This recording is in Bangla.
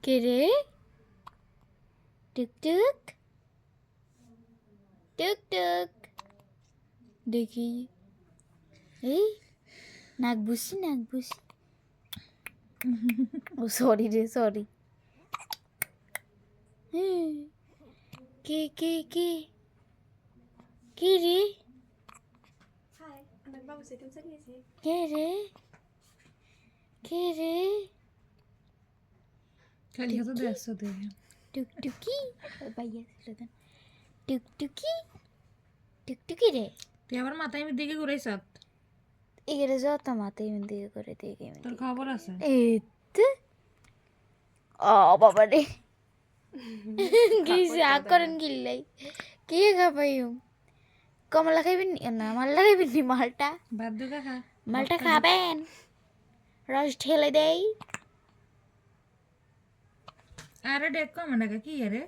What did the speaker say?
কে রে? টুকটুক টুকটুক দেখি। এই নাক বুঝছি ও সরি রে সরি। কে কে কে কে রে? কে রে? কে রে? খালি কথা দেখছো দেখে টুকটুকি ভাইয়া ছিল তো। টুকটুকি টুকটুকি রে। তুই আবার মাথায় আমি দিকে ঘুরাইছ এগেরে যত মাথায় দিকে করে দেখে তোর খবর আছে এতে ও বাবা রে গিয়েছে আগ করেন গিল্লাই কি খাবাইম কমলা খাইবেন না মালটা খাইবেন নি মালটা বাদ দুগা খা মালটা খাবেন রস ঢেলে দেই আরে দেখ কমে কি আরে